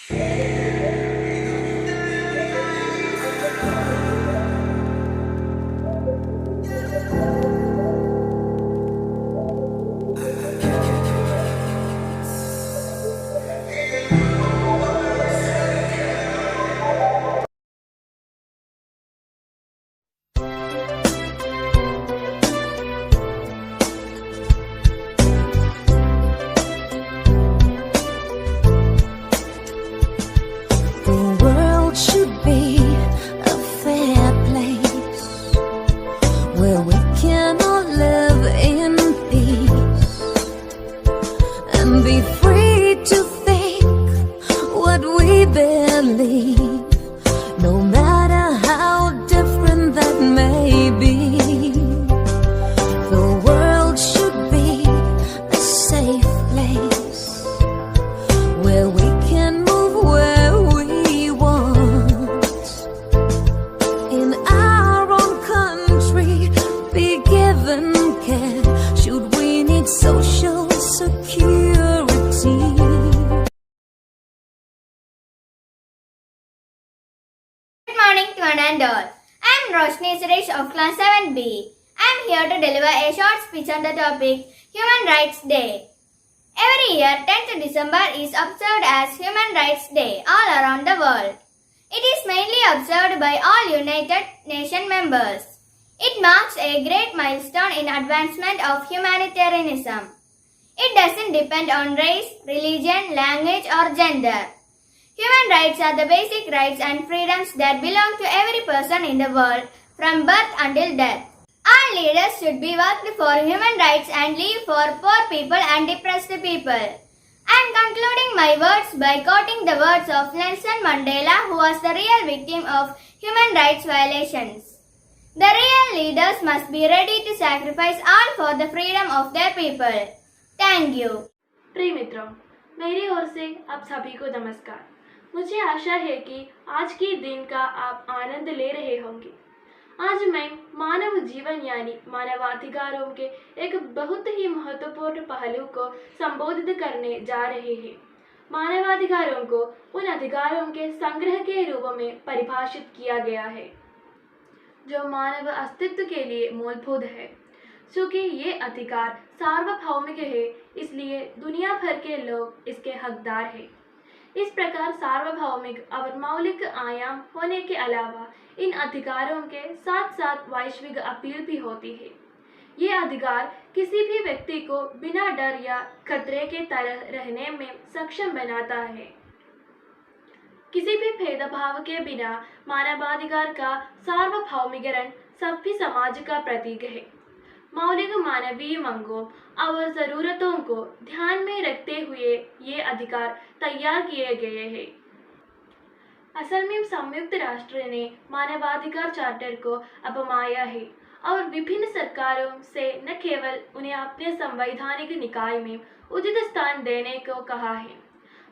I am Roshni Suresh of Class 7B. I am here to deliver a short speech on the topic Human Rights Day. Every year, 10th December is observed as Human Rights Day all around the world. It is mainly observed by all United Nations members. It marks a great milestone in advancement of humanitarianism. It doesn't depend on race, religion, language or gender. Human rights are the basic rights and freedoms that belong to every person in the world from birth until death. All leaders should be worked for human rights and live for poor people and depressed people. I am concluding my words by quoting the words of Nelson Mandela, who was the real victim of human rights violations. The real leaders must be ready to sacrifice all for the freedom of their people. Thank you. प्रिय मित्रों, मेरी ओर से आप सभी को नमस्कार। मुझे आशा है कि आज के दिन का आप आनंद ले रहे होंगे। आज मैं मानव जीवन यानी मानवाधिकारों के एक बहुत ही महत्वपूर्ण पहलू को संबोधित करने जा रहे हैं। मानवाधिकारों को उन अधिकारों के संग्रह के रूप में परिभाषित किया गया है जो मानव अस्तित्व के लिए मूलभूत है। चूँकि ये अधिकार सार्वभौमिक है, इसलिए दुनिया भर के लोग इसके हकदार हैं। इस प्रकार सार्वभौमिक और मौलिक आयाम होने के अलावा इन अधिकारों के साथ साथ वैश्विक अपील भी होती है। ये अधिकार किसी भी व्यक्ति को बिना डर या खतरे के तरह रहने में सक्षम बनाता है। किसी भी भेदभाव के बिना मानवाधिकार का सार्वभौमिकरण सभ्य समाज का प्रतीक है। मौलिक मानवीय मांगों और ज़रूरतों को ध्यान में रखते हुए ये अधिकार तैयार किए गए हैं। असल में संयुक्त राष्ट्र ने मानवाधिकार चार्टर को अपनाया है और विभिन्न सरकारों से न केवल उन्हें अपने संवैधानिक निकाय में उचित स्थान देने को कहा है,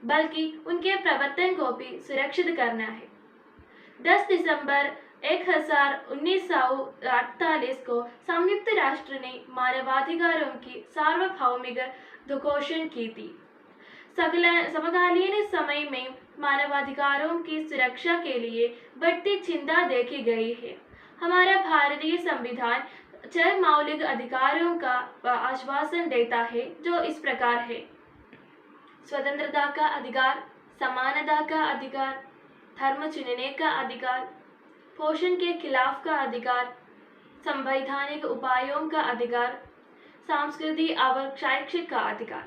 बल्कि उनके प्रवर्तन को भी सुरक्षित करना है। 10 दिसंबर 1948 को संयुक्त राष्ट्र ने मानवाधिकारों की सार्वभौमिक घोषणा की थी। समकालीन समय में मानवाधिकारों की सुरक्षा के लिए बढ़ती चिंता देखी गई है। हमारा भारतीय संविधान 6 मौलिक अधिकारों का आश्वासन देता है, जो इस प्रकार है: स्वतंत्रता का अधिकार, समानता का अधिकार, धर्म चुनने का अधिकार, पोषण के खिलाफ का अधिकार, संवैधानिक उपायों का अधिकार, सांस्कृतिक और शैक्षिक का अधिकार।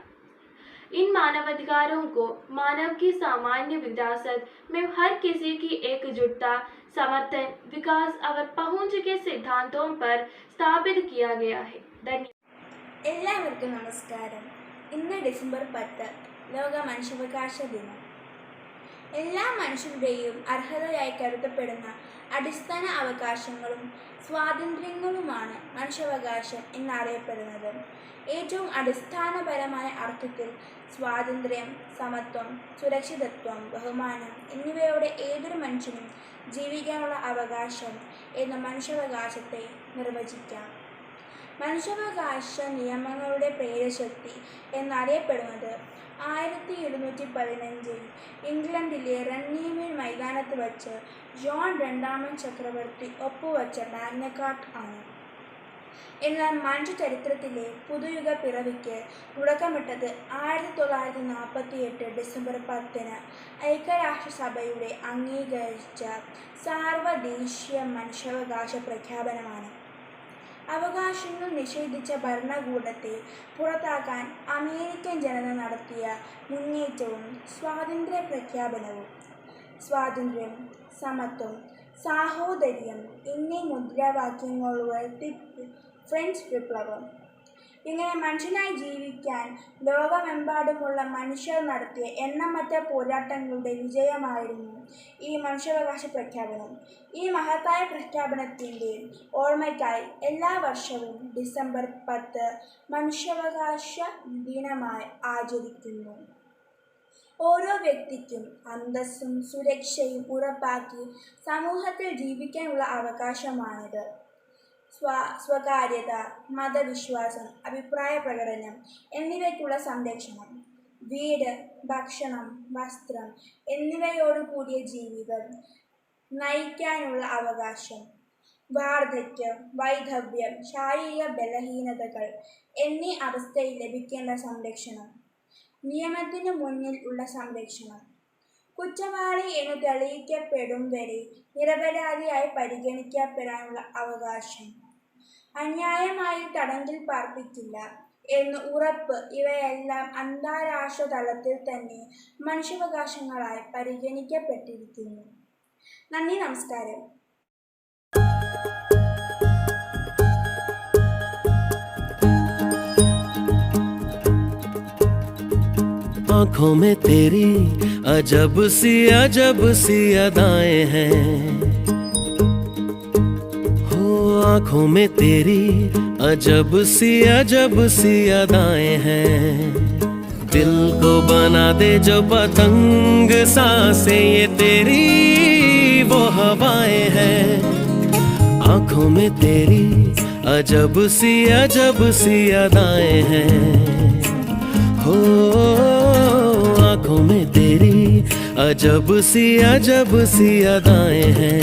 इन मानवाधिकारों को मानव की सामान्य विरासत में हर किसी की एकजुटता, समर्थन, विकास और पहुंच के सिद्धांतों पर स्थापित किया गया है। धन्यवाद। എല്ലാവർക്കും നമസ്കാരം. ഇന്ന് ഡിസംബർ 10 ലോക മനുഷ്യാവകാശ ദിനം. എല്ലാ മനുഷ്യരുടെയും അർഹതയായി കരുതപ്പെടുന്ന അടിസ്ഥാന അവകാശങ്ങളും സ്വാതന്ത്ര്യങ്ങളുമാണ് മനുഷ്യാവകാശം എന്നറിയപ്പെടുന്നത്. ഏറ്റവും അടിസ്ഥാനപരമായ അർത്ഥത്തിൽ സ്വാതന്ത്ര്യം, സമത്വം, സുരക്ഷിതത്വം, ബഹുമാനം എന്നിവയോടെ ഏതൊരു മനുഷ്യനും ജീവിക്കാനുള്ള അവകാശം എന്ന മനുഷ്യാവകാശത്തെ നിർവചിക്കാം. മനുഷ്യാവകാശ നിയമങ്ങളുടെ പ്രേരകശക്തി എന്നറിയപ്പെടുന്നത് 1715 ഇംഗ്ലണ്ടിൽ ഇംഗ്ലണ്ടിലെ റണ്ണീമിൽ മൈതാനത്ത് വച്ച് ജോൺ രണ്ടാമൻ ചക്രവർത്തി ഒപ്പുവച്ച മാഗ്നകാർട്ട ആണ്. എന്നാൽ മനുഷ്യ ചരിത്രത്തിലെ പുതുയുഗ പിറവിക്ക് തുടക്കമിട്ടത് 1948 ഡിസംബർ 10 ഐക്യരാഷ്ട്രസഭയുടെ അംഗീകരിച്ച സാർവദേശീയ മനുഷ്യാവകാശ പ്രഖ്യാപനമാണ്. അവകാശങ്ങൾ നിഷേധിച്ച ഭരണകൂടത്തെ പുറത്താക്കാൻ അമേരിക്കൻ ജനത നടത്തിയ മുന്നേറ്റവും സ്വാതന്ത്ര്യ പ്രഖ്യാപനവും. സ്വാതന്ത്ര്യം, സമത്വം, സാഹോദര്യം എന്നീ മുദ്രാവാക്യങ്ങൾ ഉയർത്തി ഫ്രഞ്ച് വിപ്ലവം. ഇങ്ങനെ മനുഷ്യനായി ജീവിക്കാൻ ലോകമെമ്പാടുമുള്ള മനുഷ്യർ നടത്തിയ എണ്ണമറ്റ പോരാട്ടങ്ങളുടെ വിജയമായിരുന്നു ഈ മനുഷ്യാവകാശ പ്രഖ്യാപനം. ഈ മഹത്തായ പ്രഖ്യാപനത്തിൻ്റെ ഓർമ്മയ്ക്കായി എല്ലാ വർഷവും ഡിസംബർ 10 മനുഷ്യാവകാശ ദിനമായി ആചരിക്കുന്നു. ഓരോ വ്യക്തിക്കും അന്തസ്സും സുരക്ഷയും ഉറപ്പാക്കി സമൂഹത്തിൽ ജീവിക്കാനുള്ള അവകാശമാണിത്. സ്വകാര്യത, മതവിശ്വാസം, അഭിപ്രായ പ്രകടനം എന്നിവയ്ക്കുള്ള സംരക്ഷണം, വീട്, ഭക്ഷണം, വസ്ത്രം എന്നിവയോടുകൂടിയ ജീവിതം നയിക്കാനുള്ള അവകാശം, വാർദ്ധക്യം, വൈധവ്യം, ശാരീരിക ബലഹീനതകൾ എന്നീ അവസ്ഥയിൽ ലഭിക്കേണ്ട സംരക്ഷണം, നിയമത്തിനു മുന്നിൽ ഉള്ള സംരക്ഷണം, കുറ്റവാളി എന്ന് തെളിയിക്കപ്പെടും വരെ നിരപരാധിയായി പരിഗണിക്കപ്പെടാനുള്ള അവകാശം, അന്യായമായി തടങ്കിൽ പാർപ്പിക്കില്ല എന്ന് ഉറപ്പ് ഇവയെല്ലാം അന്താരാഷ്ട്ര തലത്തിൽ തന്നെ മനുഷ്യാവകാശങ്ങളായി പരിഗണിക്കപ്പെട്ടിരിക്കുന്നു. നന്ദി, നമസ്കാരം. आँखों में तेरी अजब सी अदाएं हैं, हो आँखों में तेरी अजब सी अदाएं हैं। दिल को बना दे जो पतंग सांसें ये तेरी वो हवाएं हैं। आँखों में तेरी अजब सी अदाएं हैं, हो आँखों में तेरी अजब सी अदाएं हैं।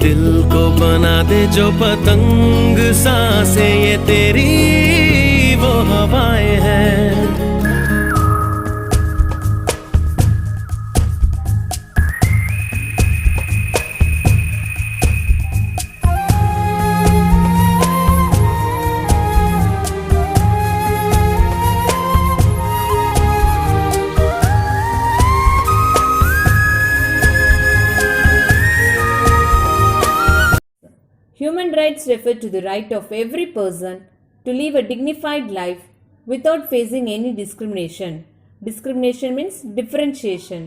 दिल को बना दे जो पतंग सांसें ये तेरी वो हवाएं हैं। Human rights refer to the right of every person to live a dignified life without facing any discrimination. Discrimination means differentiation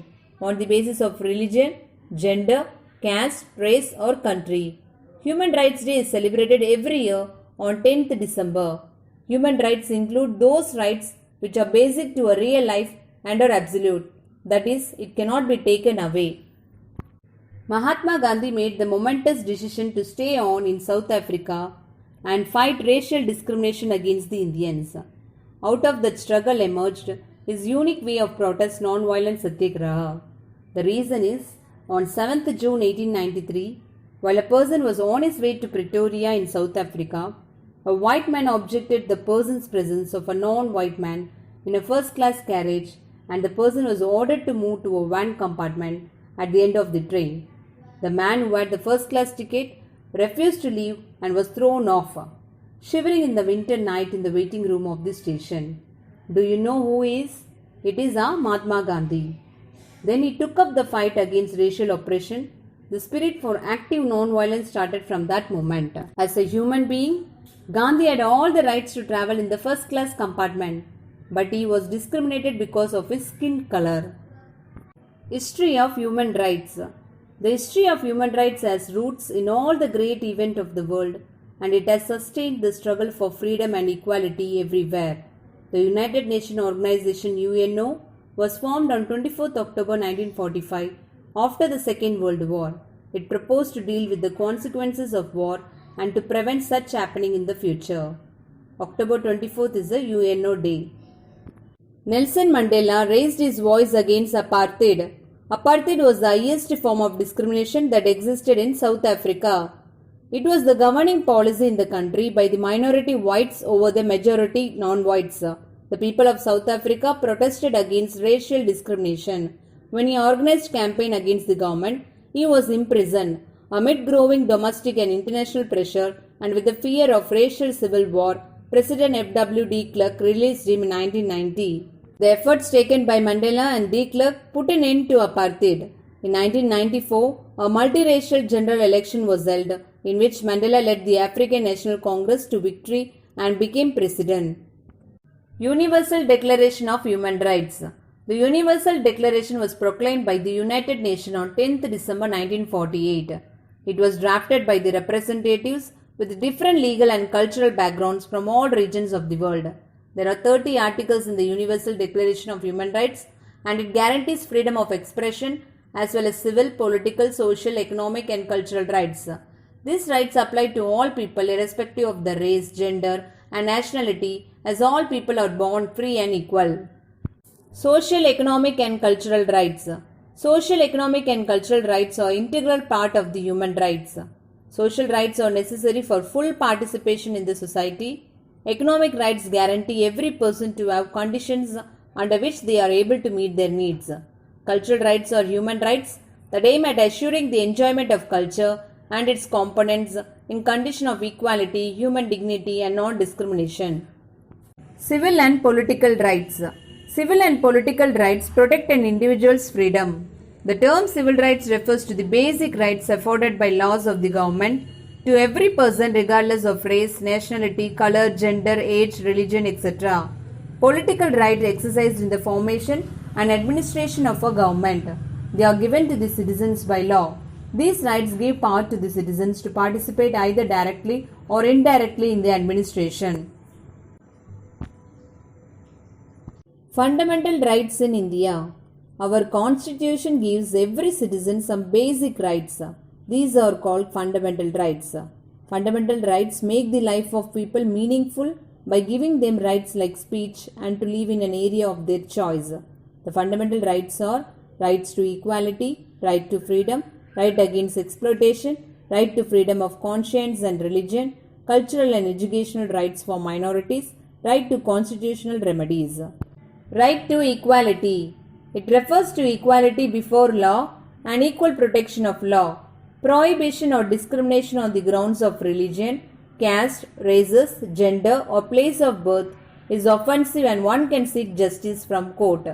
on the basis of religion, gender, caste, race or country. Human Rights Day is celebrated every year on 10th December. Human rights include those rights which are basic to a real life and are absolute. That is, it cannot be taken away. Mahatma Gandhi made the momentous decision to stay on in South Africa and fight racial discrimination against the Indians. Out of that struggle emerged his unique way of protest non-violent satyagraha. The reason is, on 7th June 1893, while a person was on his way to Pretoria in South Africa, a white man objected the person's presence of a non-white man in a first-class carriage, and the person was ordered to move to a van compartment at the end of the train. The man who had the first-class ticket refused to leave and was thrown off, shivering in the winter night in the waiting room of the station. Do you know who he is? It is Mahatma Gandhi. Then he took up the fight against racial oppression. The spirit for active non-violence started from that moment. As a human being, Gandhi had all the rights to travel in the first-class compartment, but he was discriminated because of his skin color. History of human rights. The history of human rights has roots in all the great events of the world, and it has sustained the struggle for freedom and equality everywhere. The United Nations Organization UNO was formed on 24th October 1945 after the Second World War. It proposed to deal with the consequences of war and to prevent such happening in the future. October 24th is the UNO Day. Nelson Mandela raised his voice against apartheid. Apartheid was the highest form of discrimination that existed in South Africa. It was the governing policy in the country by the minority whites over the majority non-whites. The people of South Africa protested against racial discrimination. When he organized campaign against the government, he was imprisoned. Amid growing domestic and international pressure and with the fear of racial civil war, President F.W. de Klerk released him in 1990. The efforts taken by Mandela and de Klerk put an end to apartheid. In 1994, a multiracial general election was held, in which Mandela led the African National Congress to victory and became president. Universal Declaration of Human Rights. The Universal Declaration was proclaimed by the United Nations on 10th December 1948. It was drafted by the representatives with different legal and cultural backgrounds from all regions of the world. There are 30 articles in the Universal Declaration of Human Rights, and it guarantees freedom of expression as well as civil, political, social, economic and cultural rights. These rights apply to all people irrespective of their race, gender and nationality, as all people are born free and equal. Social, economic and cultural rights. Social, economic and cultural rights are integral part of the human rights. Social rights are necessary for full participation in the society. Economic rights guarantee every person to have conditions under which they are able to meet their needs. Cultural rights are human rights that aim at assuring the enjoyment of culture and its components in condition of equality, human dignity and non-discrimination. Civil and political rights. Civil and political rights protect an individual's freedom. The term civil rights refers to the basic rights afforded by laws of the government to every person regardless of race, nationality, color, gender, age, religion, etc. Political rights exercised in the formation and administration of a government. They are given to the citizens by law. These rights give power to the citizens to participate either directly or indirectly in the administration. Fundamental rights in India. Our constitution gives every citizen some basic rights. These are called fundamental rights. Fundamental rights make the life of people meaningful by giving them rights like speech and to live in an area of their choice. The fundamental rights are rights to equality, right to freedom, right against exploitation, right to freedom of conscience and religion, cultural and educational rights for minorities, right to constitutional remedies. Right to equality. It refers to equality before law and equal protection of law. Prohibition or discrimination on the grounds of religion, caste, races, gender or place of birth is offensive and one can seek justice from court.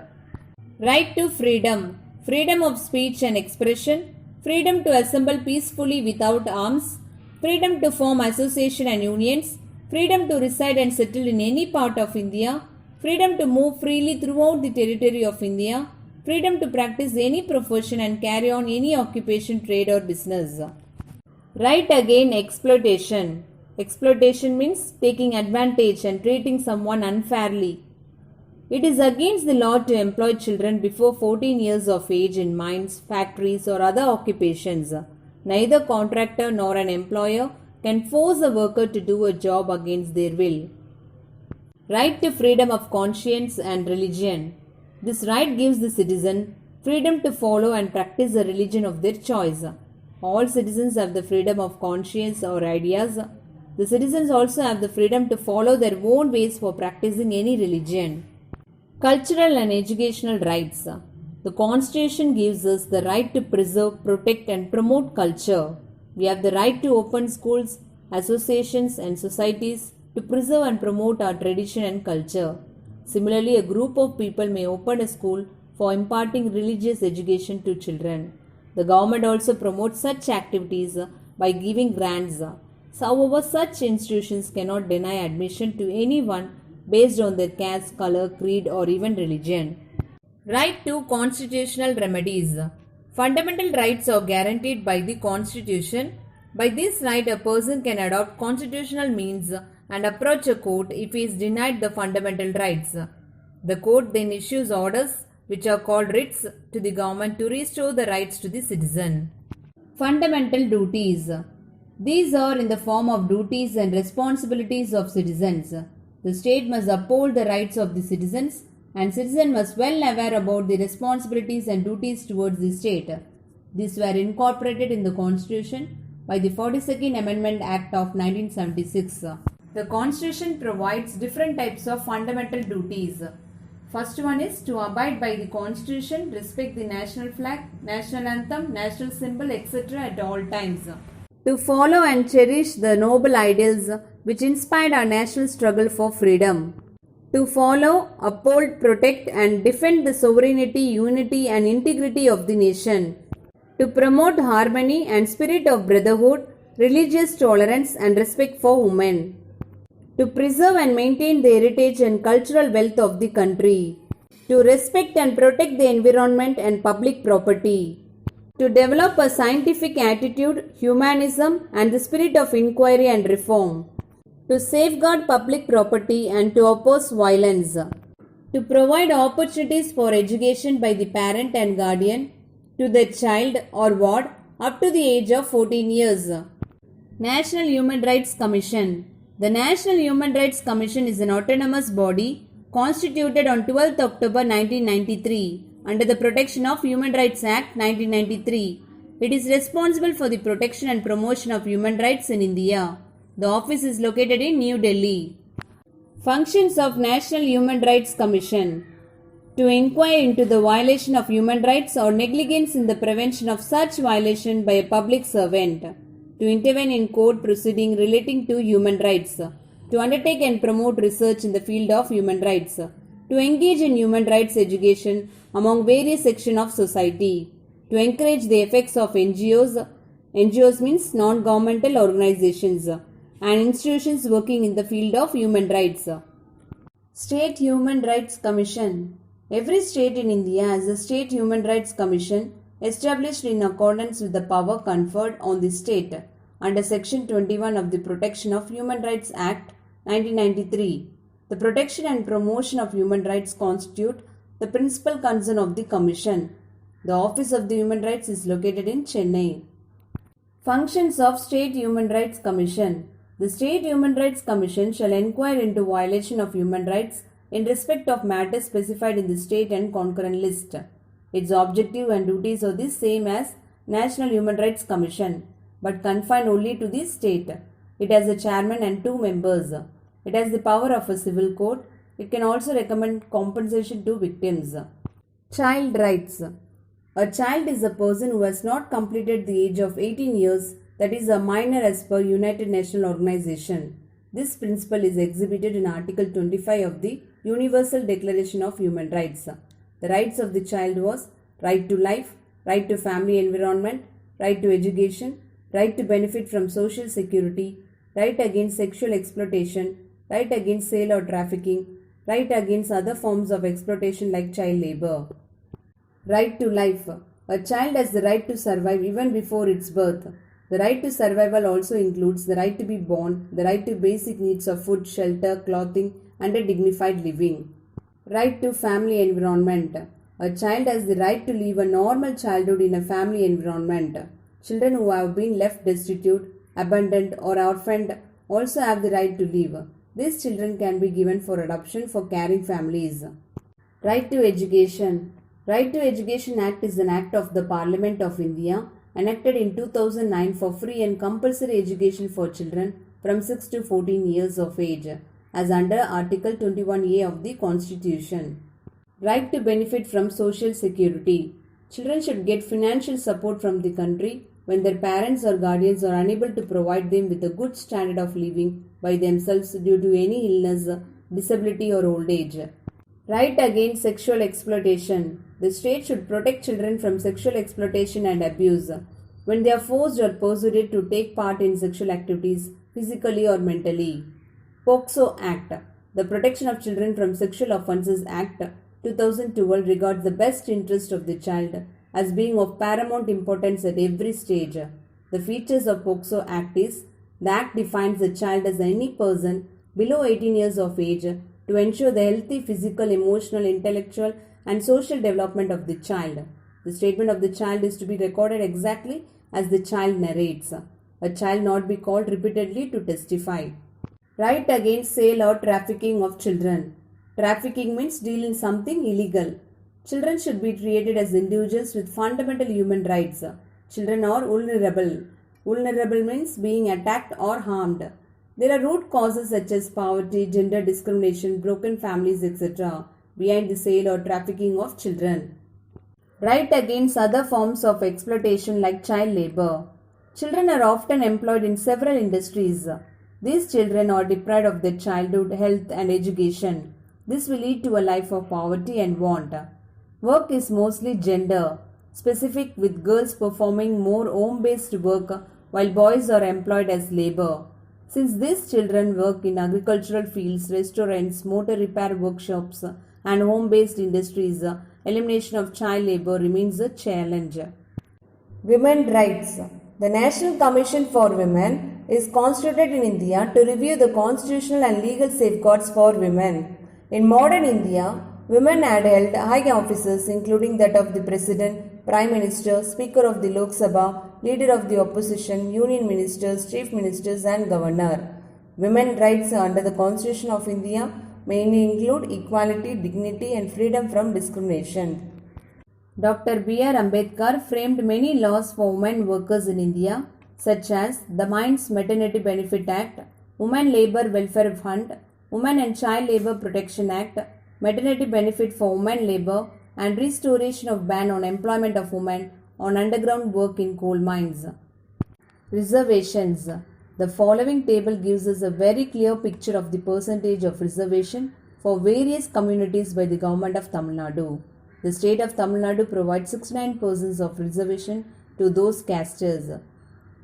Right to freedom. Freedom of speech and expression. Freedom to assemble peacefully without arms. Freedom to form association and unions. Freedom to reside and settle in any part of India. Freedom to move freely throughout the territory of India. Freedom to practice any profession and carry on any occupation, trade or business. Right against exploitation. Exploitation means taking advantage and treating someone unfairly. It is against the law to employ children before 14 years of age in mines, factories or other occupations. Neither contractor nor an employer can force a worker to do a job against their will. Right to freedom of conscience and religion. This right gives the citizen freedom to follow and practice the religion of their choice. All citizens have the freedom of conscience or ideas. The citizens also have the freedom to follow their own ways for practicing any religion. Cultural and educational rights. The Constitution gives us the right to preserve, protect and promote culture. We have the right to open schools, associations and societies to preserve and promote our tradition and culture. Similarly, a group of people may open a school for imparting religious education to children. The government also promotes such activities by giving grants. However, such institutions cannot deny admission to anyone based on their caste, color, creed or even religion. Right to constitutional remedies. Fundamental rights are guaranteed by the Constitution. By this right, a person can adopt constitutional means and approach a court if he is denied the fundamental rights. The court then issues orders, which are called writs, to the government to restore the rights to the citizen. Fundamental duties. These are in the form of duties and responsibilities of citizens. The state must uphold the rights of the citizens and citizens must well aware about the responsibilities and duties towards the state. These were incorporated in the Constitution by the 42nd Amendment Act of 1976. The Constitution provides different types of fundamental duties. First one is to abide by the Constitution, respect the national flag, national anthem, national symbol, etc. at all times. To follow and cherish the noble ideals which inspired our national struggle for freedom. To follow, uphold, protect and defend the sovereignty, unity and integrity of the nation. To promote harmony and spirit of brotherhood, religious tolerance and respect for women. To preserve and maintain the heritage and cultural wealth of the country. To respect and protect the environment and public property. To develop a scientific attitude, humanism and the spirit of inquiry and reform. To safeguard public property and to oppose violence. To provide opportunities for education by the parent and guardian to the child or ward up to the age of 14 years. National Human Rights Commission. The National Human Rights Commission is an autonomous body constituted on 12th October 1993 under the Protection of Human Rights Act 1993. It is responsible for the protection and promotion of human rights in India. The office is located in New Delhi. Functions of National Human Rights Commission. To inquire into the violation of human rights or negligence in the prevention of such violation by a public servant. To intervene in court proceeding relating to human rights, to undertake and promote research in the field of human rights, to engage in human rights education among various sections of society, to encourage the effects of NGOs means non-governmental organizations, and institutions working in the field of human rights. State Human Rights Commission. Every state in India has a State Human Rights Commission established in accordance with the power conferred on the state under Section 21 of the Protection of Human Rights Act 1993. The protection and promotion of human rights constitute the principal concern of the Commission. The Office of the Human Rights is located in Chennai. Functions of State Human Rights Commission. The State Human Rights Commission shall inquire into violation of human rights in respect of matters specified in the state and concurrent list. Its objective and duties are the same as National Human Rights Commission, but confined only to the state. It has a chairman and 2 members. It has the power of a civil court. It can also recommend compensation to victims. Child rights. A child is a person who has not completed the age of 18 years, that is a minor as per United Nations Organization. This principle is exhibited in Article 25 of the Universal Declaration of Human Rights. The rights of the child was right to life, right to family environment, right to education, right to benefit from social security, right against sexual exploitation, right against sale or trafficking, right against other forms of exploitation like child labor. Right to life. A child has the right to survive even before its birth. The right to survival also includes the right to be born, the right to basic needs of food, shelter, clothing, and a dignified living. Right to family environment. A child has the right to live a normal childhood in a family environment. Children who have been left destitute, abandoned, or orphaned also have the right to live. These children can be given for adoption for caring families. Right to education. Right to Education Act is an act of the Parliament of India enacted in 2009 for free and compulsory education for children from 6 to 14 years of age, as under Article 21A of the Constitution. Right to benefit from social security. Children should get financial support from the country when their parents or guardians are unable to provide them with a good standard of living by themselves due to any illness, disability or old age. Right against sexual exploitation. The state should protect children from sexual exploitation and abuse when they are forced or persuaded to take part in sexual activities physically or mentally. POCSO Act. The Protection of Children from Sexual Offences Act 2012 regards the best interest of the child as being of paramount importance at every stage. The features of POCSO Act is the Act defines the child as any person below 18 years of age to ensure the healthy physical, emotional, intellectual and social development of the child. The statement of the child is to be recorded exactly as the child narrates. A child not be called repeatedly to testify. Right against sale or trafficking of children. Trafficking means dealing something illegal. Children should be treated as individuals with fundamental human rights. Children are vulnerable. Vulnerable means being attacked or harmed. There are root causes such as poverty, gender discrimination, broken families, etc. behind the sale or trafficking of children. Right against other forms of exploitation like child labor. Children are often employed in several industries. These children are deprived of their childhood, health, and education. This will lead to a life of poverty and want. Work is mostly gender specific, with girls performing more home-based work while boys are employed as labor. Since these children work in agricultural fields, restaurants, motor repair workshops, and home-based industries, elimination of child labor remains a challenge. Women's rights. The National Commission for Women is constituted in India to review the constitutional and legal safeguards for women. In modern India, women had held high offices including that of the President, Prime Minister, Speaker of the Lok Sabha, Leader of the Opposition, Union Ministers, Chief Ministers and Governor. Women's rights under the Constitution of India mainly include equality, dignity and freedom from discrimination. Dr. B.R. Ambedkar framed many laws for women workers in India, such as the Mines Maternity Benefit Act, Women Labour Welfare Fund, Women and Child Labour Protection Act, Maternity Benefit for Women Labour, and restoration of ban on employment of women on underground work in coal mines. Reservations. The following table gives us a very clear picture of the percentage of reservation for various communities by the government of Tamil Nadu. The state of Tamil Nadu provides 69% of reservation to those castes,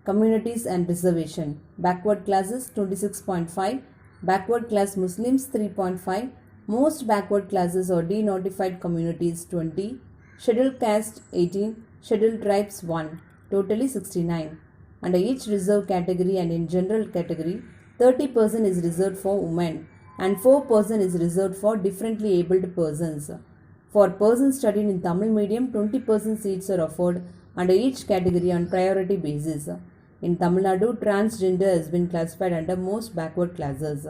communities and reservation. Backward classes 26.5, backward class Muslims 3.5, most backward classes or denotified communities 20, scheduled caste 18, scheduled tribes 1, totally 69. Under each reserved category and in general category, 30% is reserved for women and 4% is reserved for differently abled persons. For persons studying in Tamil medium, 20% seats are offered under each category on priority basis. In Tamil Nadu, transgender has been classified under most backward classes.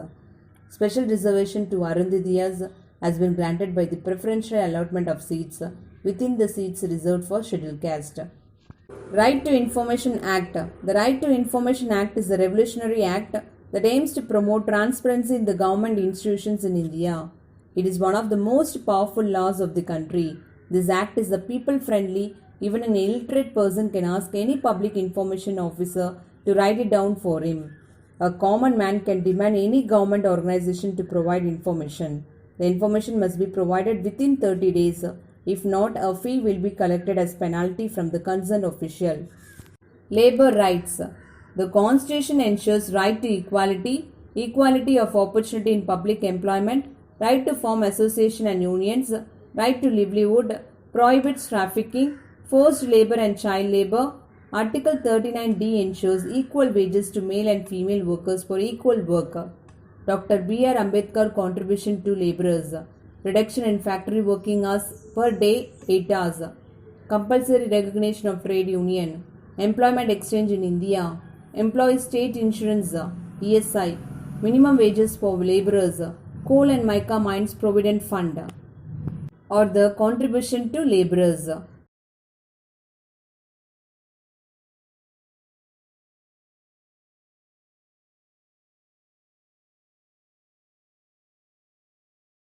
Special reservation to Arundhidiyas has been granted by the preferential allotment of seats within the seats reserved for scheduled caste. Right to Information Act. The Right to Information Act is a revolutionary act that aims to promote transparency in the government institutions in India. It is one of the most powerful laws of the country. This act is people-friendly. Even an illiterate person can ask any public information officer to write it down for him. A common man can demand any government organization to provide information. The information must be provided within 30 days. If not, a fee will be collected as penalty from the concerned official. Labor rights. The Constitution ensures right to equality, equality of opportunity in public employment, right to form association and unions, right to livelihood, prohibits trafficking, forced labor and child labor. Article 39D ensures equal wages to male and female workers for equal work. Dr. B.R. Ambedkar contribution to laborers. Reduction in factory working hours per day 8 hours. Compulsory recognition of trade union. Employment exchange in India. Employee state insurance ESI. Minimum wages for laborers. Coal and mica mines provident fund. Or the contribution to laborers.